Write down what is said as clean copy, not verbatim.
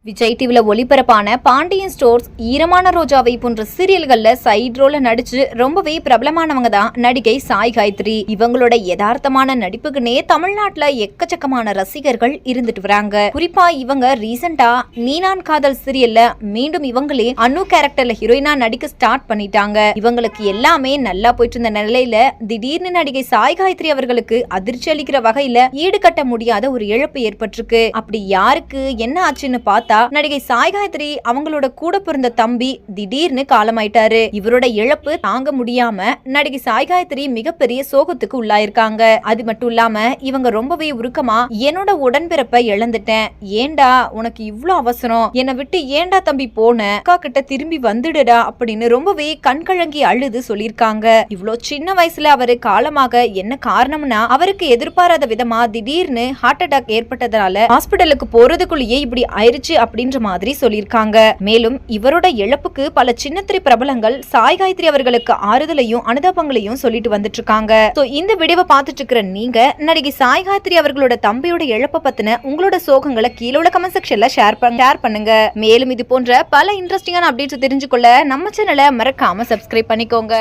விஜய் டிவில ஒளிபரப்பான பாண்டியன் ஸ்டோர்ஸ், ஈரமான ரோஜாவை போன்ற சீரியல்கள்ல சைட் ரோல நடிச்சு ரொம்பவே பிரபலமானவங்க தான் நடிகை சாய் காயத்ரி. இவங்களோட யதார்த்தமான நடிப்புக்குன்னே தமிழ்நாட்டுல எக்கச்சக்கமான ரசிகர்கள் இருந்துட்டு வராங்க. குறிப்பா இவங்க ரீசெண்டா நீனான் காதல் சீரியல்ல மீண்டும் இவங்களே அனு கேரக்டர்ல ஹீரோயினா நடிக்க ஸ்டார்ட் பண்ணிட்டாங்க. இவங்களுக்கு எல்லாமே நல்லா போயிட்டு இருந்த நிலையில திடீர்னு நடிகை சாய் காயத்ரி அவர்களுக்கு அதிர்ச்சி அளிக்கிற வகையில ஈடுகட்ட முடியாத ஒரு இழப்பு ஏற்பட்டிருக்கு. அப்படி யாருக்கு என்ன ஆச்சுன்னு பார்த்தா நடிகை சாய் காயத்ரி அவங்களோட கூட பிறந்த தம்பி திடீர்னு காலமாயிட்டாரு. இவரோட இழப்பு தாங்க முடியாம நடிகை சாய் காயத்ரி மிகப்பெரிய சோகத்துக்கு உள்ளாயிருக்காங்க. அது மட்டும் இல்லாம இவங்க ரொம்பவே உருக்கமா, என்னோட உடன்பிறப்பை இழந்துட்டேன், ஏண்டா உனக்கு இவ்ளோ அவசரம், என்னை விட்டு ஏண்டா தம்பி போன, அக்கா கிட்ட திரும்பி வந்துடுடா அப்படின்னு ரொம்பவே கண்கலங்கி அழுது சொல்லியிருக்காங்க. இவ்ளோ சின்ன வயசுல அவரு காலமாக என்ன காரணம்னா அவருக்கு எதிர்பாராத விதமா திடீர்னு ஹார்ட் அட்டாக் ஏற்பட்டதால ஹாஸ்பிடலுக்கு போறதுக்குள்ளேயே இப்படி ஆயிருச்சு அப்படின்ற மாதிரி சொல்லியிருக்காங்க. மேலும் இவரோட இழப்புக்கு பல சின்னத்திரை பிரபலங்கள் சாய் காயத்ரி அவர்களுக்கு ஆறுதலையும் அனுதாபங்களையும் சொல்லிட்டு வந்துட்டு இருக்காங்க. இந்த வீடியோவை பார்த்துட்டு இருக்கிற நீங்க நடிகை சாய் காயத்ரி அவர்களோட தம்பியோட இழப்பை பத்தின உங்களோட சோகங்களை கீழே உள்ள கமெண்ட் செக்ஷன்ல ஷேர் பண்ணுங்க. மேலும் இது போன்ற பல இன்ட்ரெஸ்டிங்கான அப்டேட்ஸ் தெரிஞ்சுக்கொள்ள நம்ம சேனலை மறக்காம சப்ஸ்கிரைப் பண்ணிக்கோங்க.